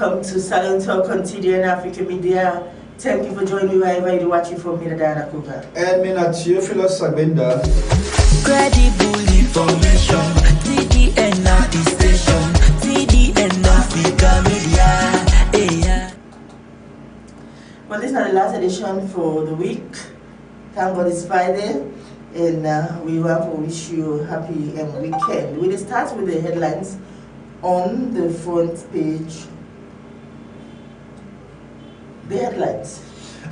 welcome to SALONE Talk on TDN Africa Media. Thank you for joining me wherever you're watching from me, Diana Kuka. And me na Theophilus Gbenda. Credible information, TDN Africa station, TDN Africa Media. Well, this is the last edition for the week. Thank God it's Friday, and we want to wish you a happy weekend. We'll start with the headlines on the front page. The headlines.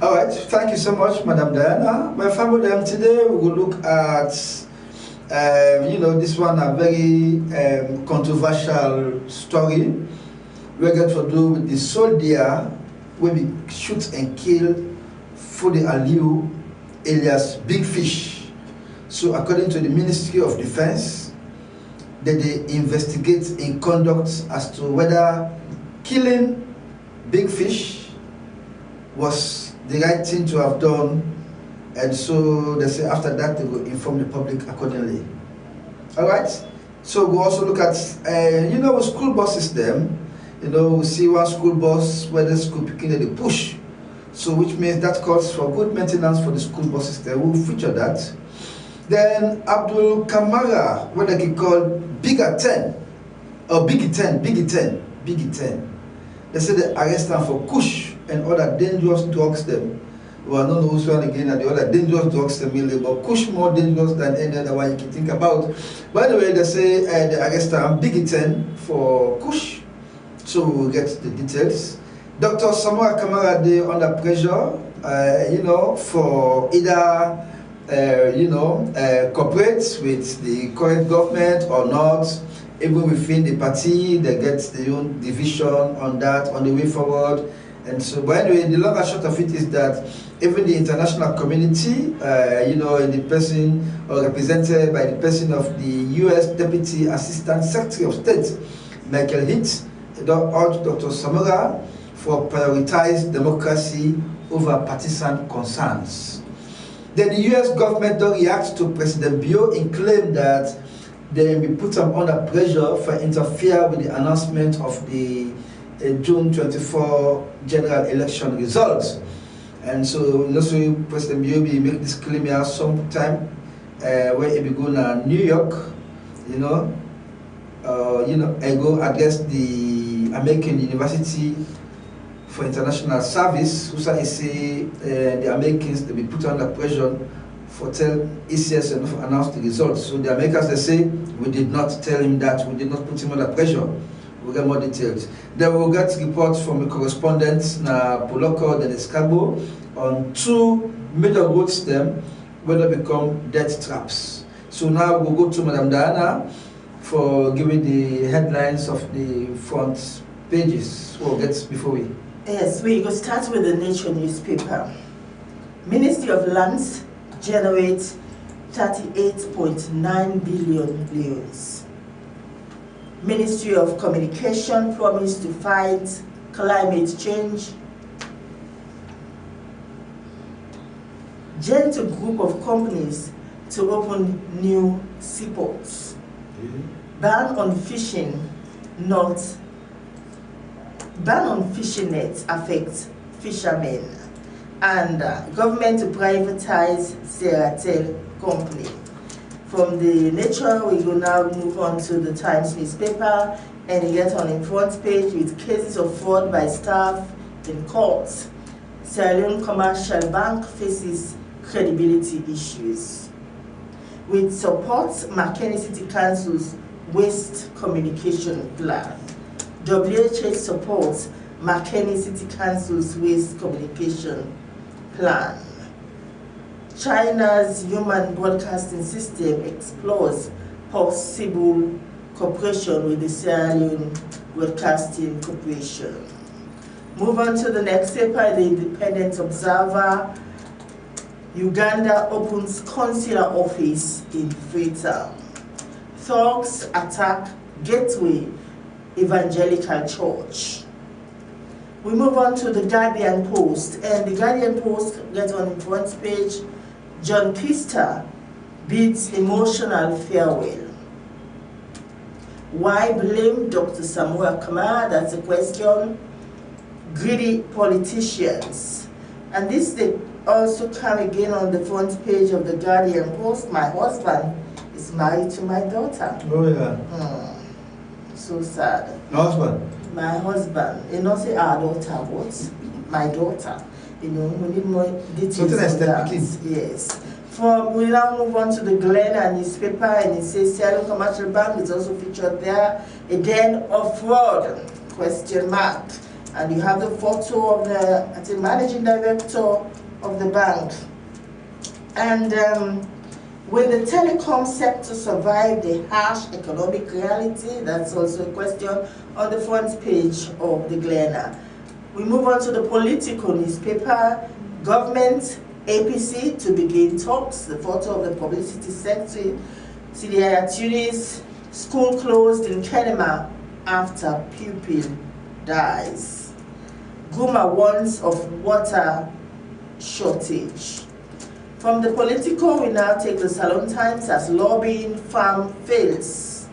All right, thank you so much, Madam Diana. My family, today we will look at, this one a very controversial story. We're going to do with the soldier where we shoot and kill Fode Aliyu, alias Big Fish. So according to the Ministry of Defense, that they investigate in conduct as to whether killing Big Fish was the right thing to have done, and so they say after that they will inform the public accordingly. All right. So we also look at with school bus system. We see one school bus where the school picking they push, so which means that calls for good maintenance for the school bus system. We'll feature that. Then Abdul Kamara, what they call Bigger 10 or Biggie 10. They say they arrest them for kush and other dangerous drugs them. Well, I don't know which one again and the other dangerous drugs them really, but kush more dangerous than any other one you can think about. By the way, they say they arrest them Biggie 10 for kush. So we'll get the details. Dr. Samuel Kamara, they under pressure, for either cooperate with the current government or not. Even within the party, they get their own division on that, on the way forward. And so, by the way, the long and short of it is that even the international community, in the person or represented by the person of the U.S. Deputy Assistant Secretary of State, Michael Hitt, urged Dr. Samora for prioritize democracy over partisan concerns. Then the U.S. government don't react to President Bio and claim that they will put them under pressure for interfere with the announcement of the June 24 general election results. And so, President Bio make this claim here sometime where he be going to New York, I go address the American University for International Service, who say the Americans they be put under pressure for tell ECS and announce the results. So the Americans they say we did not tell him that, we did not put him under pressure. We'll get more details. Then we'll get reports from the correspondents na Poloko and Escabo on two major road stems where they become death traps. So now we'll go to Madam Diana for giving the headlines of the front pages. We'll get before we. Yes, we go start with the Nature newspaper. Ministry of Lands generates 38.9 billion loans. Ministry of Communication promised to fight climate change. Gentle group of companies to open new seaports. Ban on fishing nets affects fishermen. And government to privatize Sierra Leone company. From the Nature, we will now move on to the Times newspaper, and you get on the front page with cases of fraud by staff in courts. Sierra Leone Commercial Bank faces credibility issues. With support, Makeni City Council's waste communication plan. WHH supports Makeni City Council's waste communication plan. China's human broadcasting system explores possible cooperation with the Sierra Leone Broadcasting Corporation. Move on to the next paper, the Independent Observer. Uganda opens consular office in Freetown. Thugs attack Gateway Evangelical Church. We move on to the Guardian Post, and the Guardian Post gets on the front page, John Kista bids emotional farewell. Why blame Dr. Samuel Kamara? That's a question. greedy politicians. And this they also come again on the front page of the Guardian Post. My husband is married to my daughter. Oh yeah. So sad. My husband? My husband. You know, say our daughter, what? My daughter. You know, we need more details on that. Yes. We now move on to the Gbenda newspaper, and it says Sierra Leone Commercial Bank is also featured there. A den of fraud, question mark. And you have the photo of the managing director of the bank. And will the telecom sector survive the harsh economic reality? That's also a question on the front page of the Gbenda. We move on to the political newspaper. Government APC to begin talks. The photo of the publicity secretary, Sierra Tunis, school closed in Kenema after pupil dies. Guma warns of water shortage. From the political, we now take the SALONE Times as lobbying farm fails.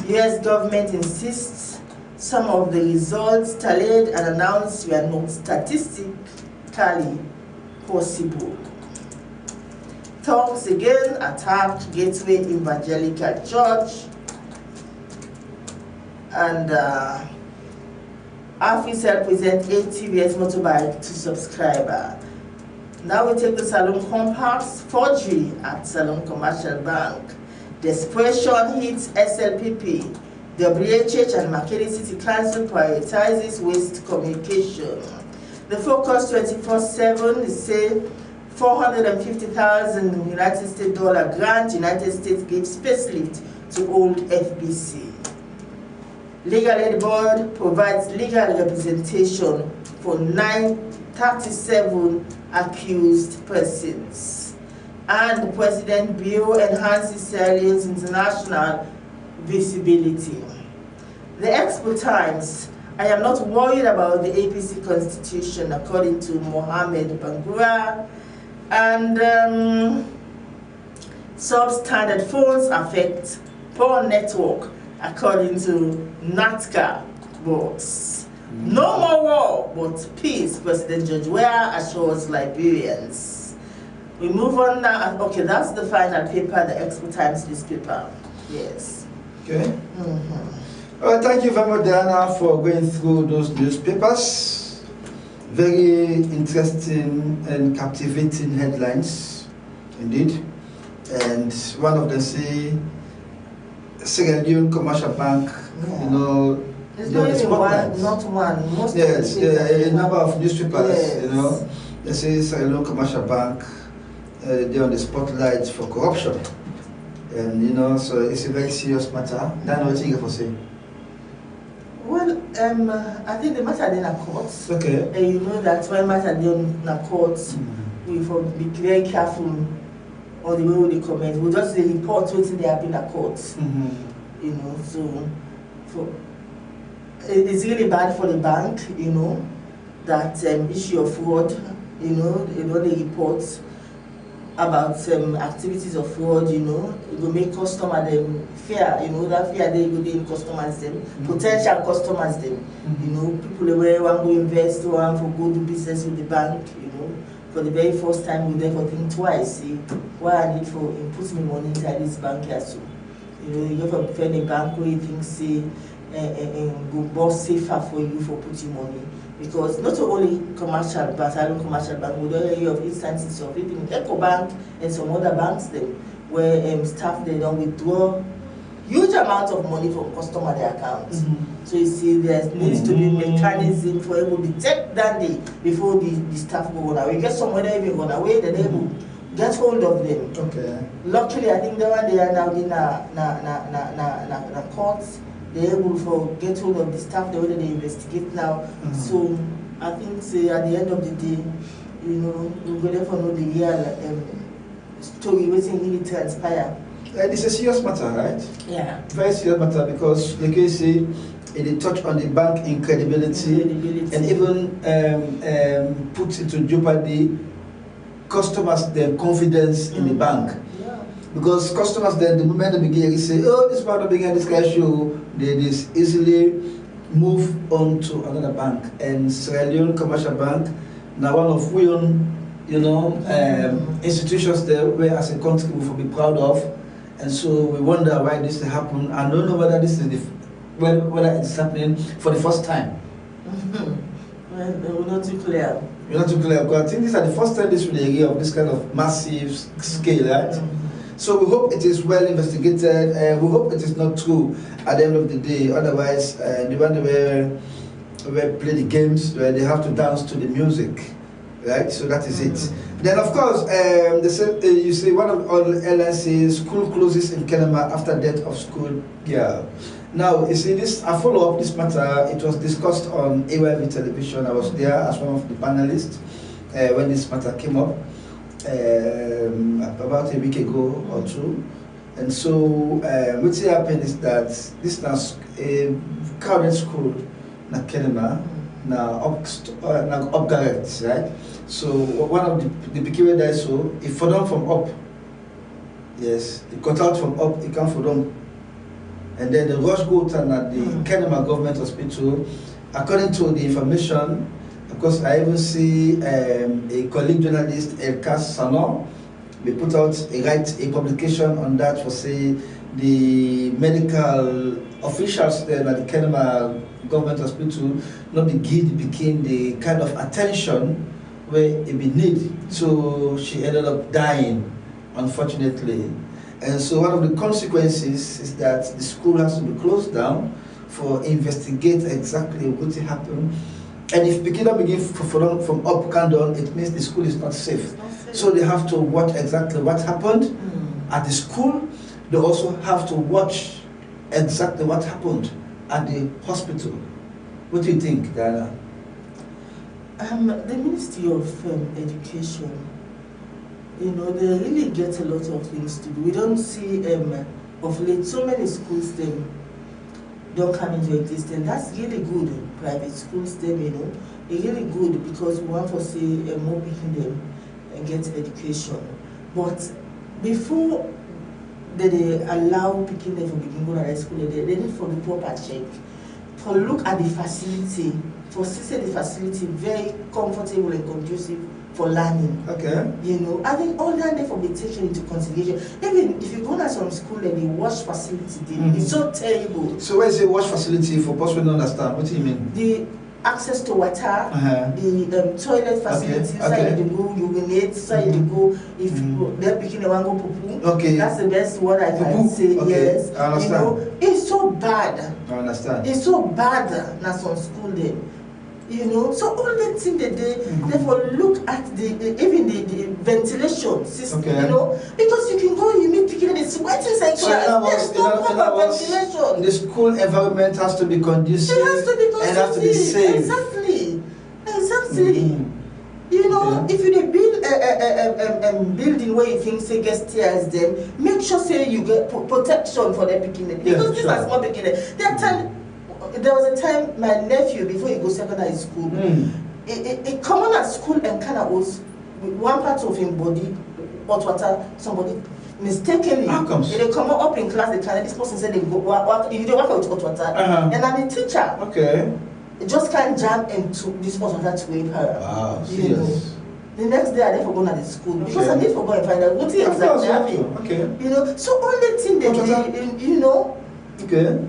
US government insists some of the results tallied and announced were not statistically possible. Talks again attacked Gateway Evangelical Church, and AfriCell present 8 TBS motorbike to subscriber. Now we take the SALONE Compass, forgery at SALONE Commercial Bank. Desperation hits SLPP. WHH and Makeni City Council prioritizes waste communication. The Focus 24/7 is saying $450,000 United States dollar grant. United States gives facelift to old FBC. Legal Aid Board provides legal representation for 937 accused persons. And the President Bureau enhances Sierra Leone's international visibility. The Expo Times, I am not worried about the APC constitution, according to Mohammed Bangura. And substandard phones affect poor network, according to NATCA boss. No more war, but peace, President George Weah assures Liberians. We move on now. Okay, that's the final paper, the Expo Times newspaper. Yes. Okay. All right, thank you very much, Diana, for going through those newspapers. Very interesting and captivating headlines, indeed. And one of them say, Sierra Leone Commercial Bank, you know, there's not even one, not one. Most yes, a number of newspapers, yes. You know, they say Sierra Leone Commercial Bank, they're on the spotlight for corruption. And you know, so it's a very serious matter. That's what you have to say. Well, I think the matter in a court. Okay. And you know that when matter in a court, we will be very careful on the way we comment. We just report what they have in a court. You know, so it's really bad for the bank. You know, that issue of fraud. You know, the reports about activities of fraud, you know, it will make customer them fear, you know, that fear they go in customers them, potential customers them, you know, people who want to invest, want to go do business with the bank, you know, for the very first time we never think twice, see, why I need for put me money inside this bank here so. You know, you go from a bank where you think say go more safer for you for putting money. Because not only commercial banks, commercial bank, we don't hear of instances of even EcoBank and some other banks them where staff they don't withdraw huge amounts of money from customer their accounts. So you see there needs to be mechanism for able to detect that day before the staff go on away. Get someone that even gone away, then they will get hold of them. Okay. Luckily I think the one they are now in a courts. They're able to get hold of the staff, they already investigate now. So I think say, at the end of the day, you know, we're going to know the real story, what's really transpire. It's a serious matter, right? Yeah. Very serious matter because, like you say, it touch on the bank incredibility. And even puts into jeopardy customers' their confidence in the bank. Because customers then, the moment they begin to say, oh, this part of beginning this guy show, they easily move on to another bank, and Sierra Leone Commercial Bank, now one of we own, institutions there where as a country we will be proud of, and so we wonder why this happened. I don't know whether this is whether it's happening for the first time. Well, we're not too clear. You're not too clear, because I think these are the first time this will be of this kind of massive scale, right? So we hope it is well investigated, and we hope it is not true at the end of the day. Otherwise, the one where play the games, where they have to dance to the music, right? So that is it. Then of course, they say, you see one of all airlines says school closes in Kenema after death of school girl. Now you see this, I follow up this matter. It was discussed on AYV television. I was there as one of the panelists when this matter came up. About a week ago or two, and so what happened is that this is a crowded school na Kenema na up direct, right? So one of the beginning there, so if for them from up, yes, it got out from up, it come for them, and then the rush go to the Kenema government hospital. According to the information, because I even see a colleague journalist, Sahr, we put out a publication on that for say the medical officials there at the Kenema government hospital not became the kind of attention where it be need. So she ended up dying, unfortunately. And so one of the consequences is that the school has to be closed down for investigate exactly what happened. And if Bikina begins from up and down, it means the school is not safe. So they have to watch exactly what happened at the school. They also have to watch exactly what happened at the hospital. What do you think, Diana? The Ministry of Education, they really get a lot of things to do. We don't see of late so many schools don't come into existence. That's really good. Private schools, it's really good because we want to see more people them and get education. But before they allow people them to begin going to school, they need for the proper check, for look at the facility, for see the facility very comfortable and conducive for learning. Okay. I think all that they for be taken into consideration. Even if you go to some school and the wash facility, it's so terrible. So where is the wash facility for person to understand? What do you mean? The access to water, the toilet facilities, so you go urinate, so you go if they're picking a wango pupu. Okay. That's the best word I can say. Okay. Yes. I understand. It's so bad. I understand. It's so bad na some school there. So all the thing that therefore look at even the ventilation system, okay. Because you can go, you meet people in the sweating section. There's no proper ventilation. The school environment has to be conducive. It has to be conducive. And has to be safe. Exactly. If you build a building where you think say get stairs, then make sure say you get protection for the beginning. Because these are small beginners. There was a time my nephew, before he goes secondary school, he come on at school and kind of was one part of him body, hot water, somebody mistakenly. How comes? They come up in class, this person said they go you don't work with hot water. And I'm a teacher. Okay. They just can't jump into this hot water to wave her. Wow, serious. The next day I never go to the school because I need to go and find out what is exactly happening. Okay. So all the thing they Okay.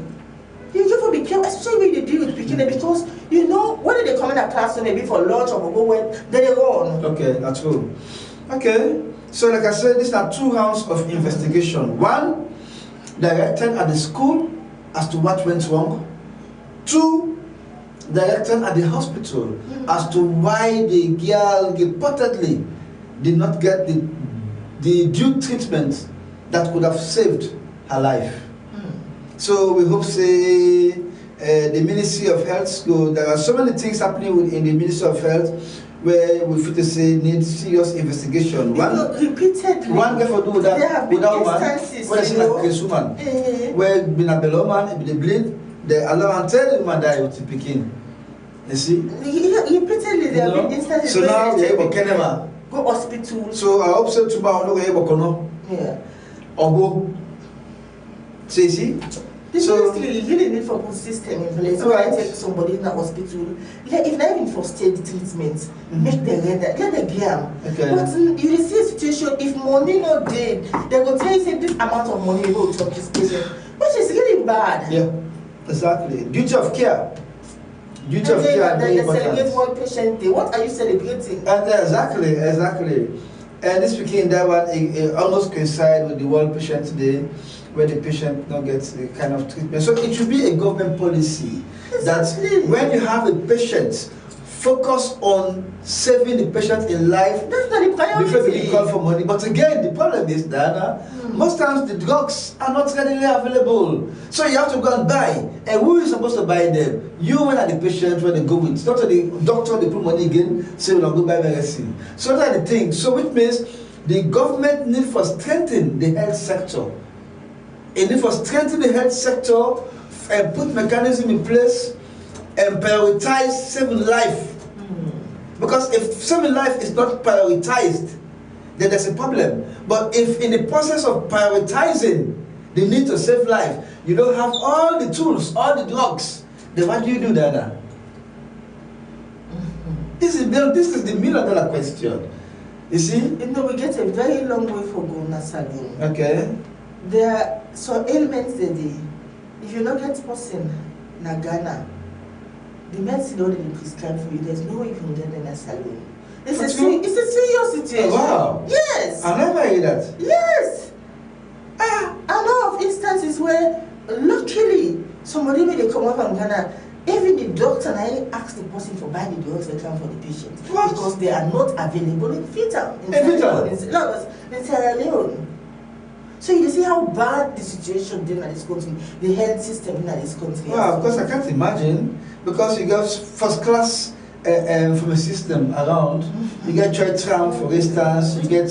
You have to be careful, especially when you deal with people, because whether they come in a class maybe for lunch or go when they run. Okay, that's true. Okay, so like I said, these are 2 rounds of investigation. 1 directed at the school as to what went wrong. 2 directed at the hospital as to why the girl reportedly did not get the due treatment that could have saved her life. So we hope say the Ministry of Health, there are so many things happening in the Ministry of Health where we feel to say need serious investigation. Repeatedly. One get for do that without one. When I see like Chris woman, where been a below man, they bleed, they allow and tell the woman die with the picking. You see? Repeatedly there have been instances. So now we have Kenema. Go hospital. So I hope so tomorrow we have Kono. Yeah. Or go. See. Seriously, you really need for good system in place. When I take somebody in the hospital, if not even for state treatment, make them let them get. But you see a situation, if money not dead, they will tell you say this amount of money you go to this patient, which is really bad. Yeah, exactly. Duty of care. Duty of care. They celebrate one patient day. What are you celebrating? Exactly. And this speaking that one, it almost coincides with the World Patient Day, where the patient not gets the kind of treatment. So it should be a government policy that when you have a patient, focus on saving the patient in life. That's not the priority. Before you call for money. But again, the problem is, Diana, most times the drugs are not readily available. So you have to go and buy. And who is supposed to buy them? You and the patient when they go with. Not the doctor, they put money again, so you'll go buy medicine. So that's the thing. So which means the government need for strengthen the health sector. It need for strengthen the health sector and put mechanism in place and prioritize saving life. Because if saving life is not prioritized, then there's a problem. But if in the process of prioritizing the need to save life, you don't have all the tools, all the drugs, then what do you do, Dana? This is the million-dollar question. You see? You know, we get a very long way for going to SALONE. Okay. There are some ailments that if you don't get person in Ghana, the medicine already prescribed for you, there's no way you can get in a SALONE. It's a serious situation. Oh, wow. Yes. I never heard that. Yes. A lot of instances where, luckily, somebody when they come up from Ghana, even the doctor and I ask the person for buying the drugs they can for the patient. What? Because they are not available in Freetown. In Sierra Leone. So you see how bad the situation in this country, the health system in this country. Well, of course I can't imagine, because you got first class from a system around. You get church tram, for instance. You get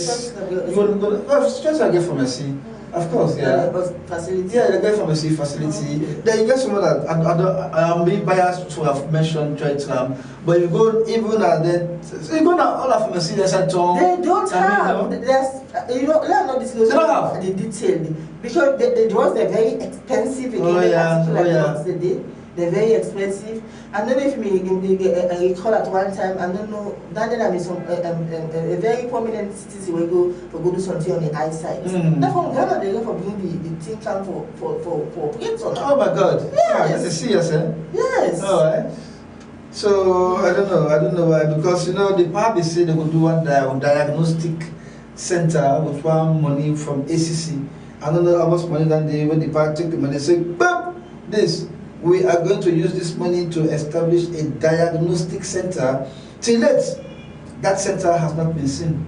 pharmacy. Of course, yeah. Facility. Yeah, the guy pharmacy facility. Then you get someone that I'm being biased to have mentioned church tram, but you go even then so you go now all of pharmacy there's a ton. They don't have. Let's not disclose the detail because the drugs they're very expensive. They're very expensive. I don't know if I recall at one time, I don't know, that there is a very prominent citizen will go do something on the eyesight. That's from Ghana, they go for bringing the thing down for Britain. Oh my God. Yes. That's serious, eh? Yes. All right. So, I don't know why, because, the PAB say they could do one diagnostic center with one money from ACC. I don't know how much money that when the PAB take the money, they say, BAP, this. We are going to use this money to establish a diagnostic center. Till that center has not been seen.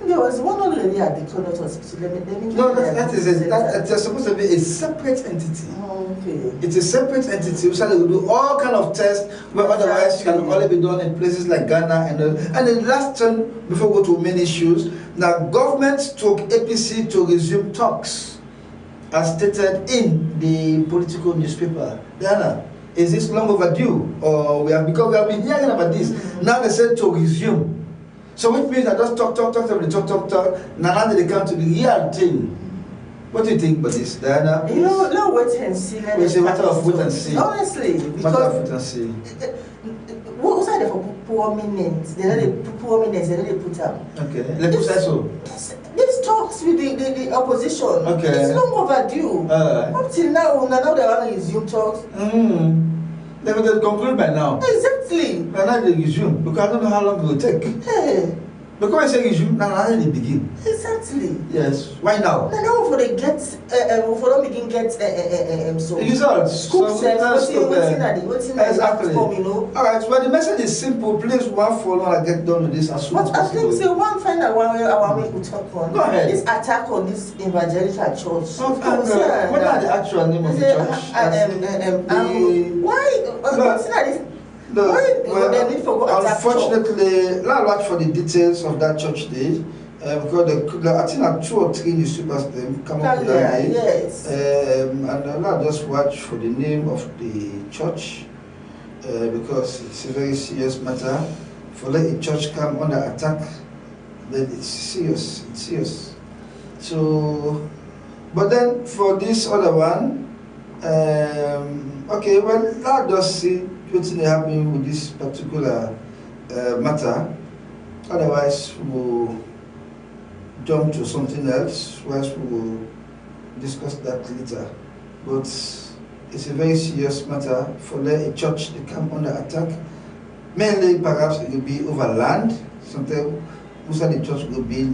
There was one already at the Connaught Hospital. No, that's supposed to be a separate entity. Oh, okay. It's a separate entity, so they will do all kind of tests where otherwise can only be done in places like Ghana and the last one before we go to main issues. Now, government took APC to resume talks, as stated in the political newspaper. Diana, is this long overdue, or because we have been hearing about this? Now they said to resume. So which means I just talk. Now they come to the real thing. What do you think about this, Diana? No, wait and see. It's a matter of wait and see. Honestly, because matter of wait and see. What are they for prominent? They put out. Okay, let's put that so. This talks with the opposition. Okay. It's long overdue. Up till now they want to resume talks. They will conclude by now. Exactly. By now they resume, because I don't know how long it will take. Hey. Because I say resume, now they begin. Exactly. Yes. Why now? Now for they get for them begin get so results. Scoop exactly. Alright, well the message is simple. Please one follow and get done with this as soon as possible. I think say one final one where our way we talk on. Go ahead. This attack on this evangelical church. What are the actual name of the church? Why? Unfortunately, let's watch for the details of that church day. Because I think 2 or 3 newspapers come up with that day. Yes. And let's just watch for the name of the church because it's a very serious matter. For let a church come under attack, then it's serious. It's serious. So, but then for this other one, Okay, well, let us see what's happening with this particular matter. Otherwise, we'll jump to something else, whereas we will discuss that later. But it's a very serious matter for a church to come under attack. Mainly, perhaps it will be over land. Sometimes, most of the church will build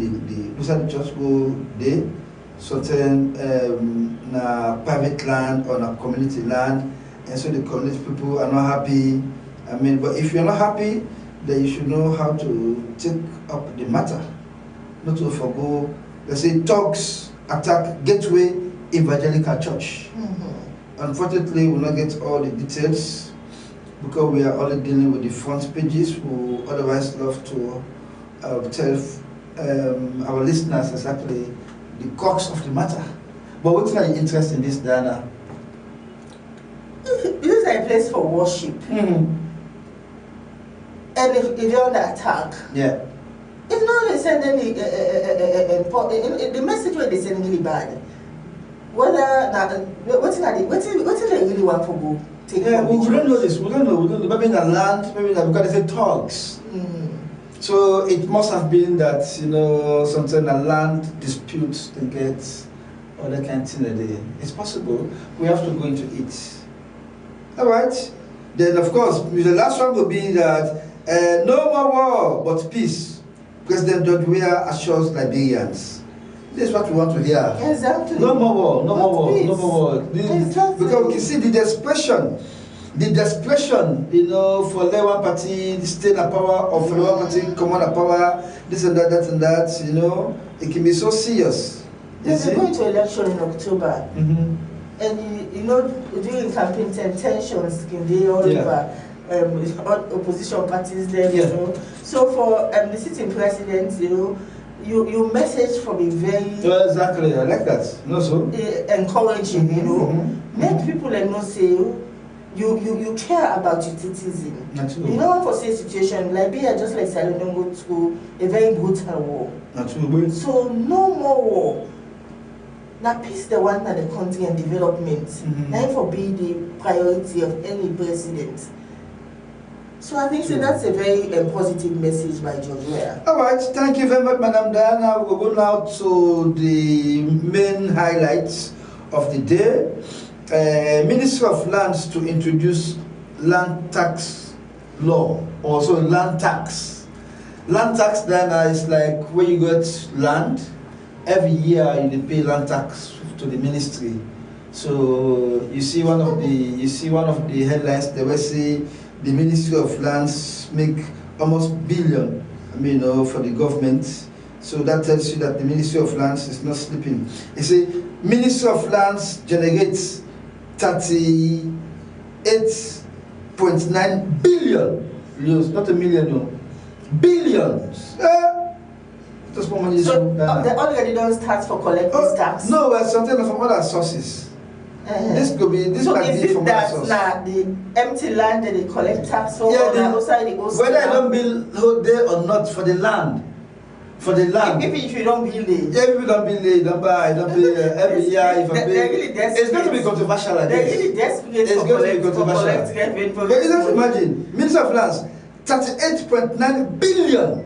most of the church go there. Certain private land or community land, and so the community people are not happy. I mean, but if you're not happy, then you should know how to take up the matter, not to forgo. Let's say talks attack Gateway Evangelical Church. Unfortunately, we'll not get all the details because we are only dealing with the front pages. We otherwise love to tell our listeners exactly the crux of the matter. But what's my interest in this, Diana? This is a place for worship. And if you're under attack, yeah, it's not sending the message where they send really bad. Whether what's they really want for go take. Yeah, we don't know this. We don't know. Maybe in the land, maybe that because they say talks. So it must have been that something a land disputes to get all that kind of thing. It's possible. We have to go into it. All right. Then of course the last one will be that no more war but peace. President George Weah assures Liberians. This is what we want to hear. Exactly. No more war. No more war. No more war. Exactly. Because we can see the desperation. The desperation, for one party stay in power, or for one party come on power, this and that, it can be so serious. Yes, we're going to election in October, and during campaign tensions can be all over opposition parties there. So for the sitting president, you message from a very exactly, I like that. Encouraging, make people know say. You care about your citizen. You don't want to see a situation Liberia, just like SALONE, don't go through a very brutal war. So no more war. Now peace the one that the country and development. That for be the priority of any president. So I think that's a very positive message by George Weah. All right, thank you very much, Madam Diana. We'll go now to the main highlights of the day. Ministry of Lands to introduce land tax law, also land tax. Land tax then is like when you get land, every year you pay land tax to the ministry. So you see one of the headlines they will say the Ministry of Lands make almost billion, for the government. So that tells you that the Ministry of Lands is not sleeping. You see, Ministry of Lands generates 38.9 billion euros, not a million, no. Billions. That's more money. So they already don't start for collecting tax? No, well, something from other sources. This could be this. So is it that the empty land that they collect tax for? Yeah, whether I don't build there or not for the land. For the land. Even if you don't build it. Yeah, if you don't build it, don't pay every year. If I pay, really it's going to be controversial like this. They're really desperate it's for going to be controversial. But you just imagine, Minister of Lands, 38.9 billion.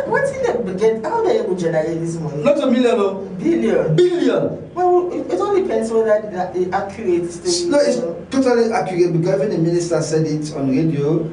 What's in the budget? How are they able to generate this money? Not a million, no. Billion. Billion. Well, it all depends whether that is accurate. No, it's totally accurate because even the minister said it on radio.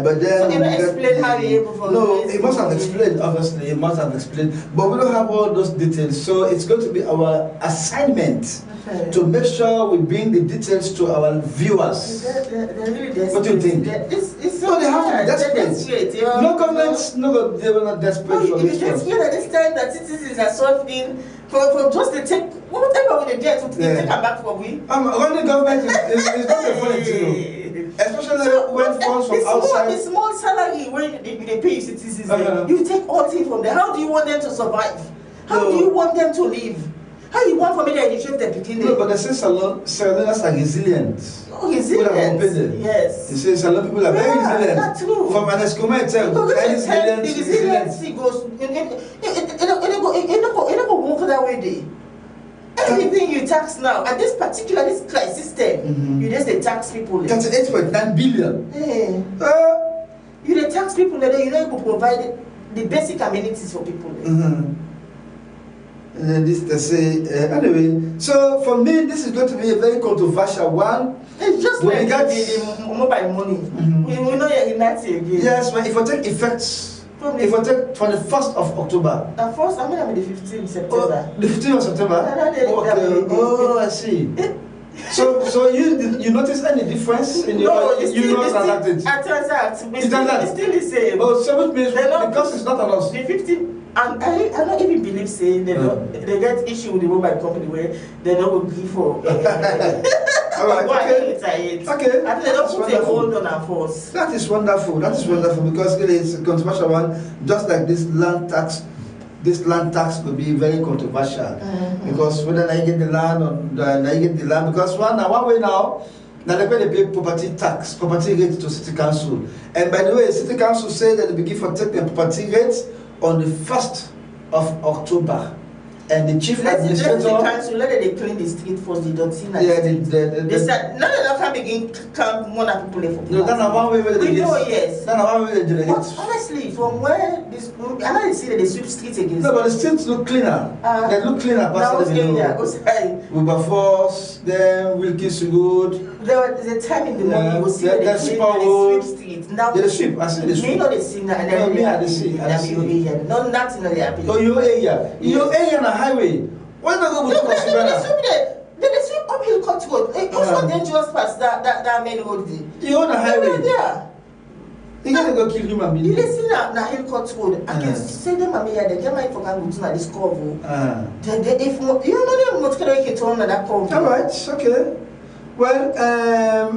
But then so he must explain how he able for no, he must have explained, obviously, he must have explained. But we don't have all those details. So it's going to be our assignment to make sure we bring the details to our viewers. They're really desperate. What do you think? It's no, they have to be desperate. No governments, they were not desperate for this one. It's desperate at this time that citizens are suffering from just the take, whatever they get, they come back for we. Running government is not a funny thing. Especially when funds from outside. The small salary when they pay citizens, you take all things from them. How do you want them to survive? How do you want them to live? How you want for me to educate them beginning? No, but they say Saloners are resilient. Oh, resilient. Yes. They say Salone people are very resilient. That's true. From an Escoma itself, the resiliency goes. It don't go walk that way. Day. Anything you tax now, at this particular system, you just tax people. 38.9 billion. You dey tax people, you know, you provide the basic amenities for people. And then this they say anyway. So for me, this is going to be a very controversial one. It's just like the mobile money. We know you're in that again. Yes, but if I take effects. If I take from the 1st of October. The 1st, I mean the 15th September. The 15th of September? Oh, I see. So you notice any difference in your transact? It's still the same. Oh, so which means because it's not a loss. The 15th, and I don't even believe saying they get issue with the mobile company where they don't agree for. Okay. And they don't put a hold on our force. That is wonderful. That is wonderful because it is a controversial one. Just like this land tax will be very controversial because whether I get the land or I get the land, because one way now they pay property tax, property rate to city council. And by the way, city council say that they begin for take the property rates on the 1st of October. And the chief administrator. Let them clean the street for the dirty. They said none of them can begin come more than people for. No, that's one way they do it. Yes. That's one way they do it. But honestly, from where this, I know see that they sweep streets again. No, but the streets look cleaner. They look cleaner. Wilberforce, then Wilkins Road. There was a time in the morning you will see that they sweep streets. Now they sweep. I see the sweep. Me know they see now, and then they see. No, nothing on the happy. Oh, your area. Your area on the highway. Why not go with They sweep uphill cut road. It's not dangerous past that main road. You on the highway? Yeah. They gotta go kill human beings. You see na hill cut road. I can say them here. They get my for can go to this cover. If you know them not gonna get on that cover. All right. Okay. Well,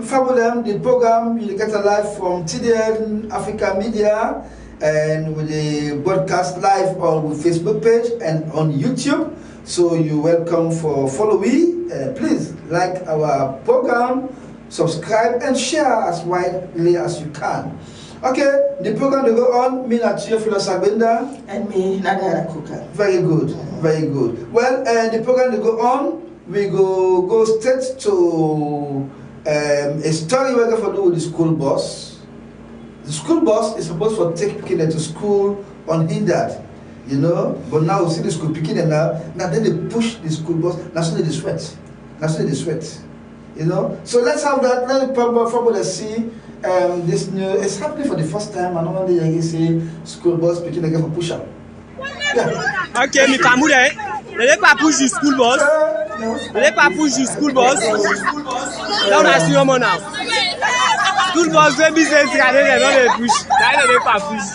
Fabulem, the program you get a live from TDN Africa Media, and with the broadcast live on the Facebook page and on YouTube. So you're welcome for following. Please like our program, subscribe, and share as widely as you can. Okay, the program will go on. Me and Theophilus Gbenda. And me, Nadara Kuka. Very good, very good. Well, the program will go on. We go straight to a story we're going to do with the school bus. The school bus is supposed to take kids to school unhindered, you know. But now we see the school picking them now then they push the school bus. That's why they sweat. You know. So let's have that. Let the see this new. It's happening for the first time. And normally you see school bus picking again for push up. Yeah. Okay, me Kamu there. They pas push the school bus. They pas push the school bus. Now on a see your now. School bus they business they don't push. They pas push.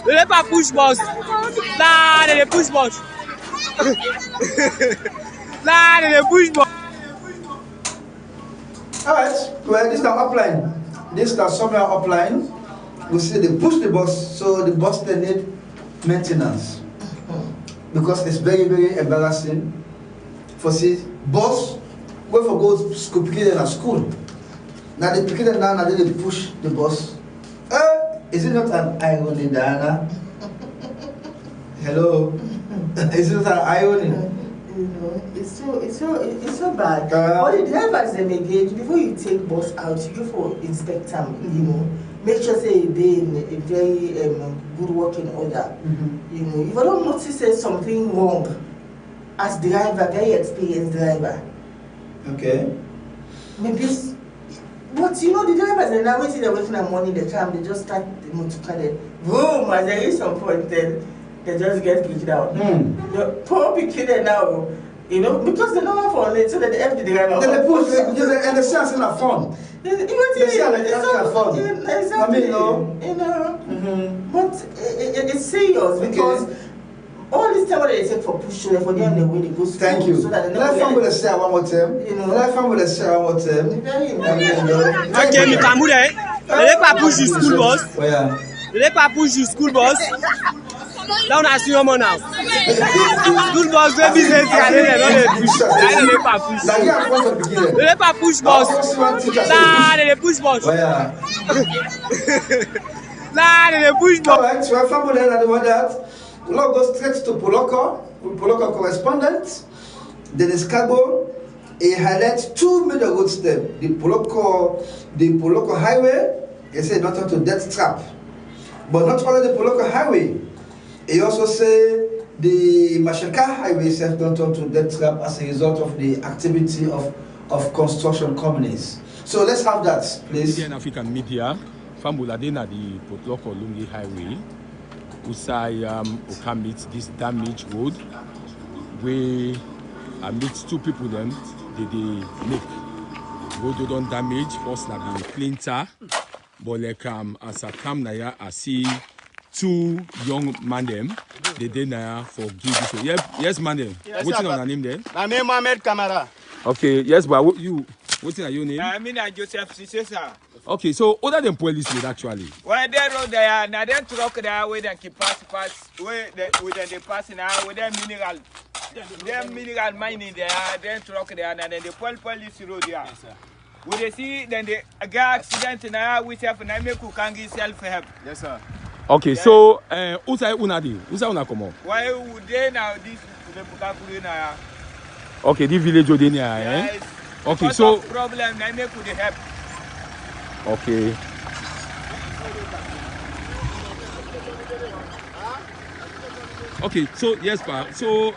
They pas push bus. Là, they push bus. Là, they push bus. Alright, well this is our upline. This is our somewhere upline. We see they push the bus, so the bus they need maintenance. Because it's very, very embarrassing for see bus where for go school picking at school. Now they pick it now they push the bus. Is it not an irony, Diana? Hello? Is it not an irony? You know, it's so bad. But the drivers they engage before you take bus out, you go for inspect them, you know. Make sure say they in a very good working order. You know, if I don't notice there's something wrong as driver, very experienced driver. Okay. Maybe but you know the drivers and now waiting they're waiting at morning they come, they just start the motor car then boom, as there is some point then they just get kicked out. The poor kid now, you know, because they don't have fun, so that they have the driver. Then they push and they say it's not fun. They say it's not fun. Exactly. I mean, you know. But it's serious because all this time they take for push for them the way they go school. Thank you. So that they let family share one more time. You know. Let family share one more time. Okay, me Kamu there. They pas push the school bus. Yeah. They pas push the school bus. Là on a su now. School bus they business they don't push. They pas push. They pas push bus. Là they push bus. Yeah. Là they push bus. Alright, so our family and the one that we'll go straight to Poloko correspondent. Then in Scarborough, it highlights 2 major road steps. The Poloko Highway, it said not to death trap. But not only the Poloko Highway, it also say the Mashaka Highway itself don't turn to death trap as a result of the activity of construction companies. So let's have that, please. TDN Africa Media, Fambuladena the Potloko Lungi Highway, Usai Okamit this damaged road, where amidst 2 people them they make road don't damage, first na be clinter, but like as I come now I see 2 young man them they did now for give this. Yes man them. Yes, what's your name there? My name Mohamed Kamara. Okay, yes, but you what's your name? I mean Joseph Sisesa. Okay, so other than police road actually. Well, they road there, now they truck there where they keep pass, where they pass now, with them mineral mining there, then truck there, and then the police road there. Yes, sir. When they see, then they get accident now, we have an make who can get self-help. Yes, sir. Okay, yeah. So, who's una come on? Why would they now this the Bukakuri now? Okay, the village of Denia, eh? Yes. Okay, so problem, I make with the help. Okay. Okay, so yes, pa. So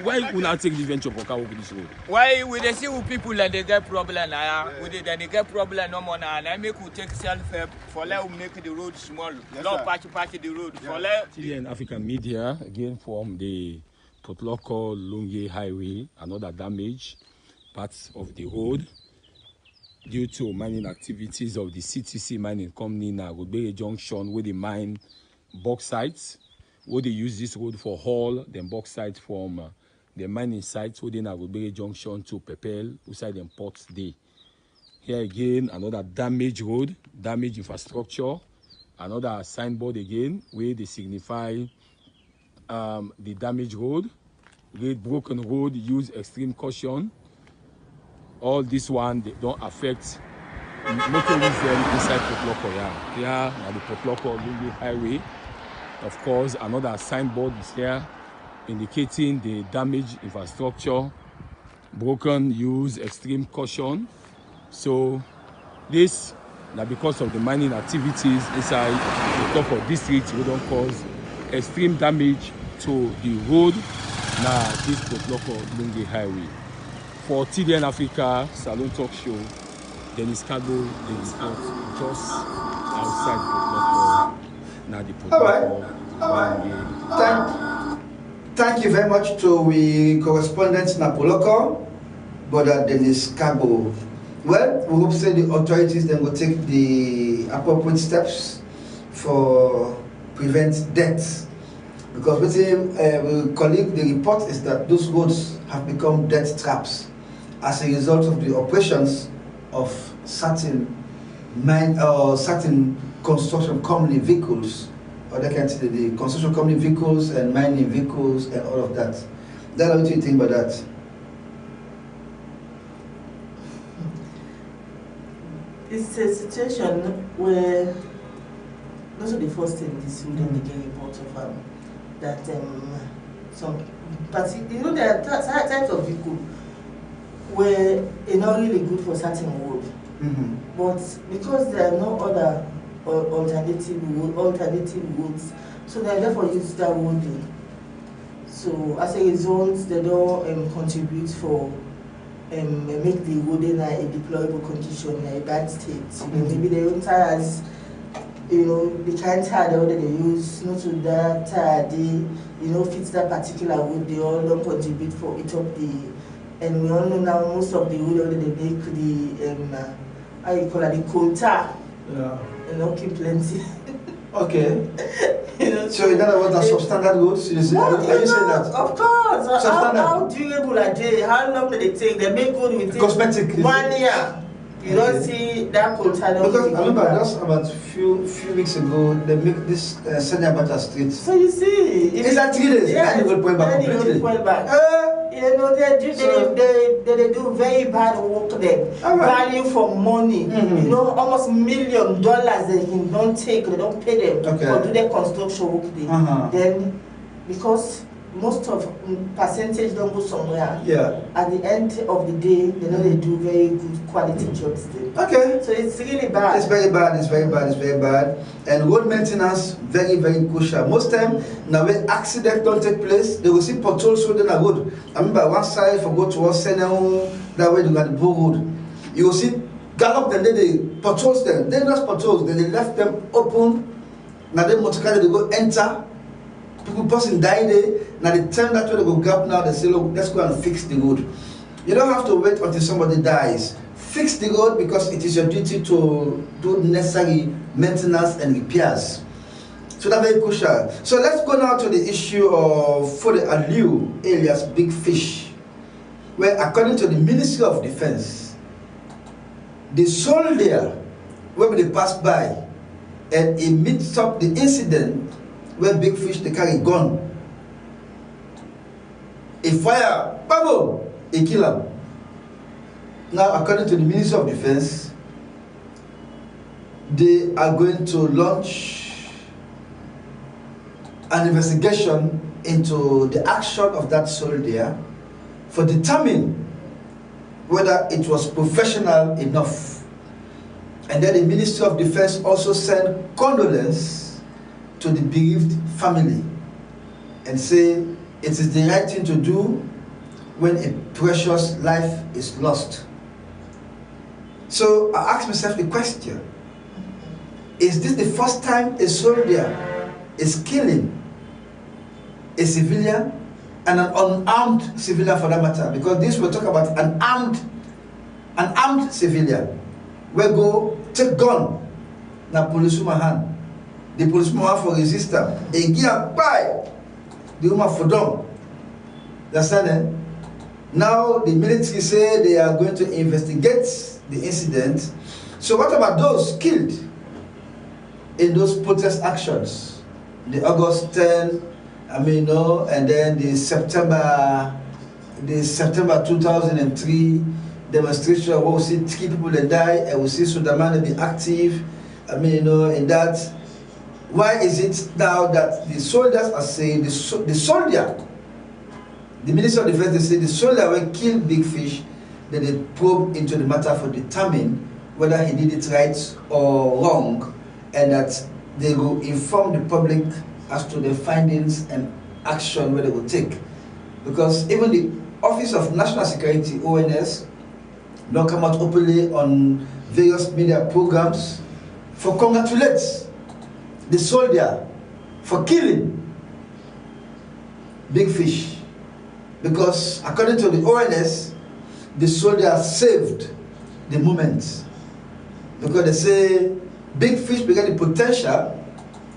why will not take the venture for car over this road? Why we they see with people that they get problem now? With they get problem no more now. I make we take self-help for let we make the road small. Yes, not patch the road. Yeah. For let TDN Africa Media again from the Potloko Lungi Highway, another damage parts of the road due to mining activities of the CTC mining company in Gbenda Junction, where they mine bauxite, where they use this road for haul them bauxite from the mining sites within Gbenda Junction to Pepel, outside them ports day. Here again, another damaged road, damaged infrastructure, another signboard again, where they signify the damaged road, with broken road, use extreme caution. All this one, they don't affect motorists inside Potloko. Here, now the Potloko Lungi Highway. Of course, another signboard is here indicating the damaged infrastructure, broken, use extreme caution. So this, now because of the mining activities inside the Potloko district, we don't cause extreme damage to the road. Now this Potloko Lungi Highway. For TDN Africa Salon Talk Show, Dennis Cargo, the report just outside Potloko. Now the Potloko. All right. Thank you very much to the correspondent in Potloko, Brother Dennis Cargo. Well, we hope that the authorities then will take the appropriate steps for prevent deaths. Because with him, colleague, the report is that those roads have become death traps as a result of the operations of certain construction company vehicles, or they can say the construction company vehicles and mining vehicles and all of that. What do you think about that? It's a situation where those are the first thing this would indicate report of that some, but you know there are types of vehicle where it's not really good for certain road, but because there are no other alternative roads, so they therefore use that road. So as a result, they don't contribute for make the road in a deployable condition in a bad state. You know, maybe the own tires, you know, the kind of tire that they use, not to that tire, fits that particular road, they all don't contribute for it up the, and we all know now most of the road they make the, how you call it, the coal tar, keep plenty. Okay. So in other words, that's substandard roads? Are you saying that? Of course. How durable are they? How long do they take? They make good with cosmetic. 1 year. You don't see that coal tar. Because I remember just about a few weeks ago, they make this Senior Bata Street. So you see, it's like 3 days. Yeah, and you will point back completely. You know, they do very bad work there. Value for money. You know, almost $1 million they don't take, they don't pay them for do their construction work there. Then, because most of percentage don't go somewhere. Yeah. At the end of the day, they know they do very good quality jobs there. Okay. So it's really bad. It's very bad, it's very bad, it's very bad. And road maintenance, very, very crucial. Most time, now when accidents don't take place, they will see potholes on the road. I remember one side for go towards Senau, that way you got the bull road. You will see gallop them, then they potholes them. They just potholes, then they left them open. Now they motorcar they go enter. People person die there. Now they turn that way they go gap now, they say, look, let's go and fix the road. You don't have to wait until somebody dies. Fix the road because it is your duty to do necessary maintenance and repairs. So that's very crucial. So let's go now to the issue of Fode Aliu, alias Big Fish, where according to the Ministry of Defense, the soldier, when they passed by, and he meets up the incident where Big Fish they carry gun. He fire, babo, he kill him. Now, according to the Ministry of Defense, they are going to launch an investigation into the action of that soldier for determining whether it was professional enough. And then the Ministry of Defense also sent condolence to the bereaved family and say it is the right thing to do when a precious life is lost. So I asked myself the question, is this the first time a soldier is killing a civilian and an unarmed civilian for that matter? Because this we're talking about an armed civilian. We go take gun, na policewoman hand. The policeman have for resistance. He give a buy. The woman for them. That's it. Now the military say they are going to investigate the incident. So what about those killed in those protest actions? The August 10, and then the September 2003 demonstration where we see 3 people that die and we see Sudaman be active, in that. Why is it now that the soldiers are saying, the soldier, the Minister of Defense, they say the soldier will kill Big Fish, then they probe into the matter for determine whether he did it right or wrong, and that they will inform the public as to the findings and action where they will take. Because even the Office of National Security, ONS, don't come out openly on various media programs for congratulate the soldier for killing Big Fish. Because according to the ONS, the soldier saved the moment. Because they say Big Fish began the potential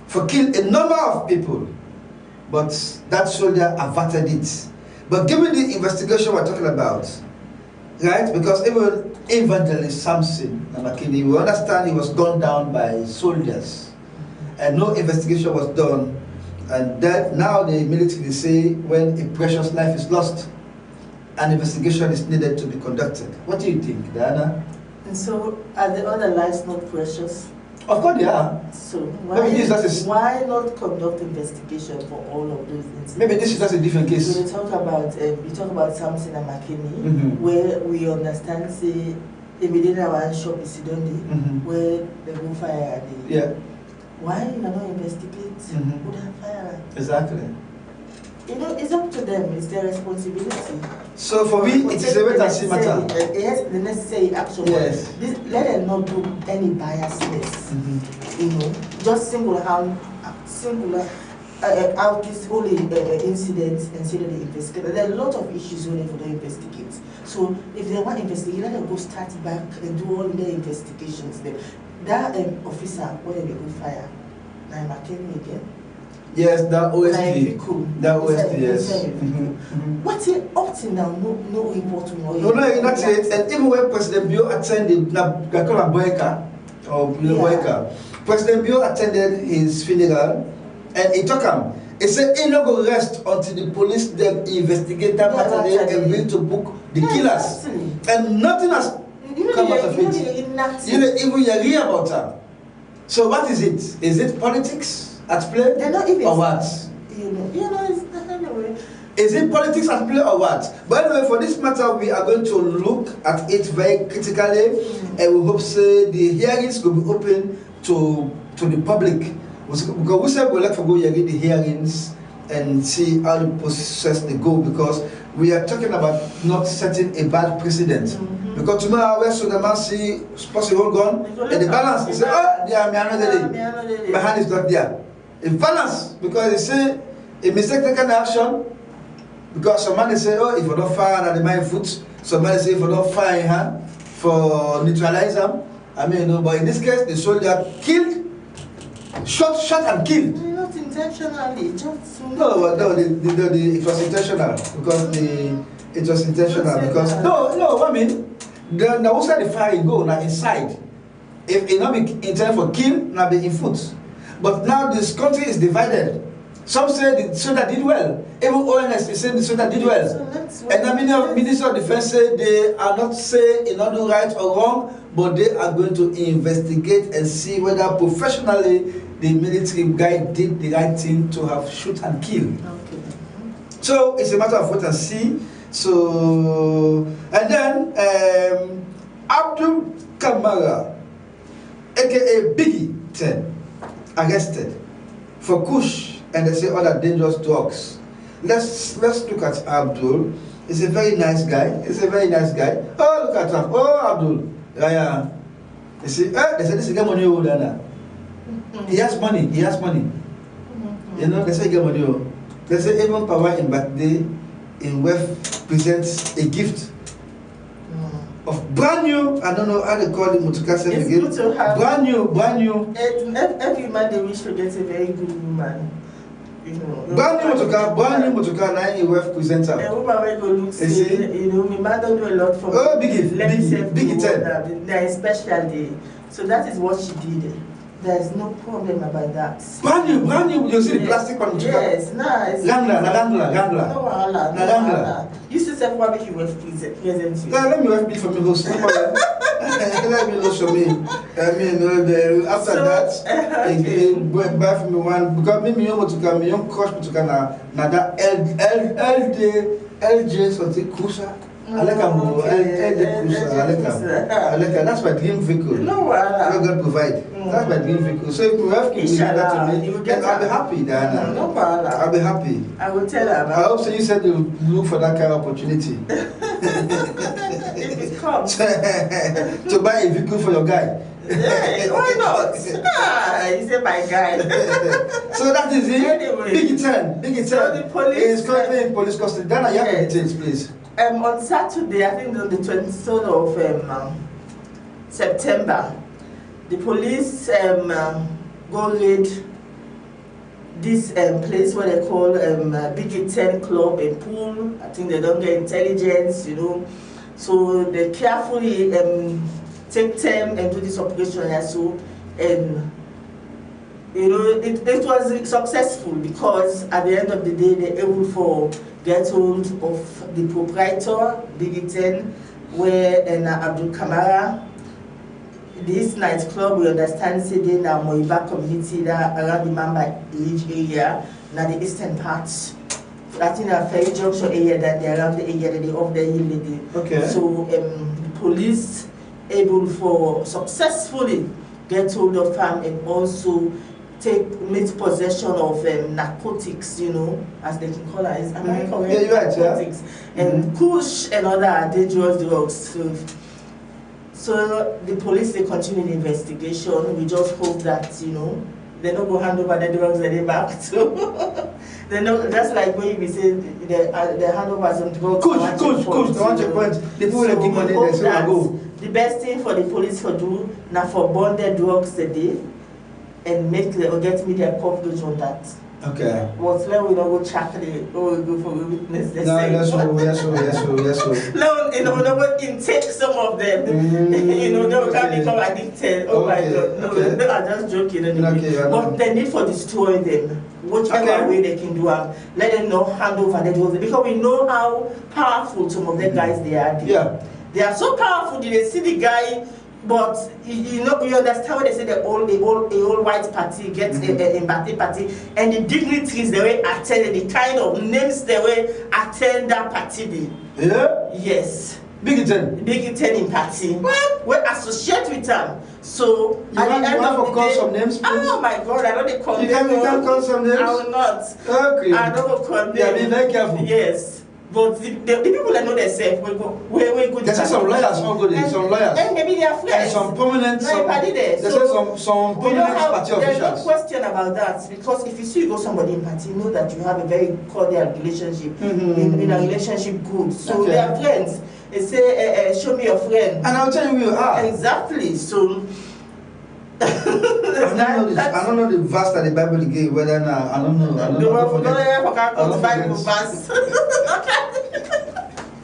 for kill a number of people, but that soldier averted it. But given the investigation we're talking about, right? Because even Evangelist Samson Namakini, we understand he was gunned down by soldiers, and no investigation was done. And that now the military say when a precious life is lost, an investigation is needed to be conducted. What do you think, Diana? And so are the other lives not precious? Of course they are. So why not conduct investigation for all of those incidents? Maybe this is just a different case. So we talk about Samson and McKinney, where we understand say immediately our shop is Sidondi, where the go fire the why you cannot investigate who that fire? Exactly. It's up to them, it's their responsibility. So for me, it is a wait and see matter. It has the necessary action. Yes. Let them not do any biasness. Just single out this whole incident and say that they investigate. There are a lot of issues when they investigate. So if they want to investigate, let them go start back and do all their investigations there. That officer, where they go fire, now McKinney again. Yes, that OSP. That OSP, yes. What's it up to now? No important. No, not yet. And even when President Bio attended, President Bio attended his funeral, and he took him. He said he not go rest until the police them investigate that matter and bring to book the killers. And nothing has come out of it. You don't even hear about her. So what is it? Is it politics at play? They're not even. Or what? Anyway. Is it politics at play or what? But anyway, for this matter, we are going to look at it very critically, and we hope say the hearings will be open to the public. Because we said we'd like to go the hearings and see how the process they go, because we are talking about not setting a bad precedent. Because tomorrow where so the man see possible gun and the balance, he say, oh, yeah, my hand is not there. A balance, because they say a mistake taken action. Because some man say, oh, if you don't fire at the my foot, some man say if you don't fire in hand for neutralize them. I mean, but in this case, the soldier killed, shot and killed. Not intentionally, just no, it was intentional because it was intentional because I mean, the outside the fire you go now inside. If it not be intended for kill, now be in foot. But now this country is divided. Some say the soldier did well. Even ONS is saying the soldier did well. So and the Minister of Defense say they are not saying it not do right or wrong, but they are going to investigate and see whether professionally the military guy did the right thing to have shoot and kill. Okay. So it's a matter of wait and see. So and then Abdul Kamara, aka Biggie 10, arrested for kush and they say other dangerous drugs. Let's look at Abdul. He's a very nice guy. Oh, look at him. Oh, Abdul. Yeah. You see, they say this is get money over there. He has money. You know, they say get money. They say even Power in birthday in West presents a gift of brand new, I don't know how they call it, Mutukase again. Good to have brand new. Every man they wish to get a very good woman. Brand new motorcar, now a wealth presenter. A woman will go look see, my man don't do a lot for Biggie 10. Especially. So that is what she did. There is no problem about that. Brand new, you see the plastic on the yes, nice. Gangla. No, you see some what make you wealth present you. Let me wealth for me host. Let me host for me. I mean, after that, he went buy for me one because me young motorcar, me young crush motorcar na that LJ something Kusa. I like that's my dream vehicle. No, God provide. That's my dream vehicle. So if you have to give that to me, then I'll be happy, Diana. No, I'll be happy. I will tell her about I hope so you said you look for that kind of opportunity. If it comes. To buy a vehicle for your guy. Yeah, why not? You say my guy. So that is it. Anyway. Biggie 10. So the police is currently in police custody. Diana, you have the details, please. On Saturday, I think on the 23rd of September, the police go raid this place what they call Biggie 10 Club and Pool. I think they don't get intelligence, So they carefully take time and do this operation and it was successful because at the end of the day they're able to get hold of the proprietor, Biggie 10, where Abdul Kamara, this nightclub we understand say they now Moiba community that around the Mamba Village area, now the eastern parts. I think a Ferry Junction area that they around the area that they off the hill. Okay. So the police able for successfully get hold of him and also make possession of narcotics, as they can call it. Am I correct? Yeah, you're right, narcotics. And kush and other dangerous drugs. So the police, they continue the investigation. We just hope that, they're not going to hand over the drugs that they're back to. That's like when we say they hand over some drugs. Kush, the one checkpoint. The people that give money, they say, go. The best thing for the police to do, now for burn their drugs today, and get media coverage on that. Okay. But let we not go check we go for witness. Yes. No, we not go intake some of them. They will come become addicted. Oh my God. No, I'm just joking anyway. Okay, but they need to destroy them. Whichever way they can do it, let them not hand over the drugs. Because we know how powerful some of the guys they are. Yeah. They are so powerful. They see the guy But you understand what they say, the old white party gets a party, and the dignitaries they will attend, and the kind of names they will attend that party. Yeah? Yes. Big Ten in party. What? We associate with them. So you want to call some names, please? Oh my God, I don't call names. You can't call some names? I will not. Okay. I don't call names. Yeah, be very careful. Yes. But the people that know themselves, we good. There's some lawyers, some lawyers. And maybe they are friends. And some prominent, some prominent party officials. There's no question about that, because if you see you go somebody in party, you know that you have a very cordial relationship, in a relationship good. So they are friends. They say, show me your friend. And I'll tell you who you are. Exactly. So I don't know the verse that the Bible gave, whether I don't know.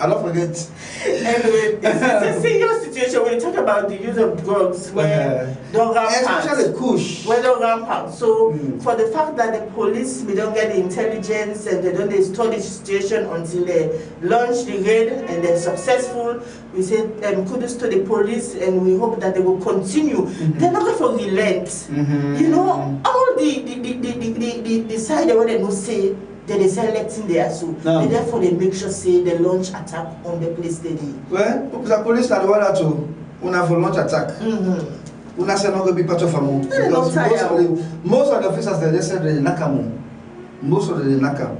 I don't forget. Anyway, it's a serious situation when you talk about the use of drugs where don't rampant. Especially kush. Where don't rampant. So for the fact that the police, we don't get the intelligence and they don't study the situation until they launch the raid and they're successful, we say kudos to the police, and we hope that they will continue. They're not going to relent. You know, all the side where they don't say they selecting there, so therefore they make sure say they launch attack on the place they did. Well, the police are the one that have a launch attack. Una say not going to be part of a move. Most of the officers they said they nakamu. Most of them nakam.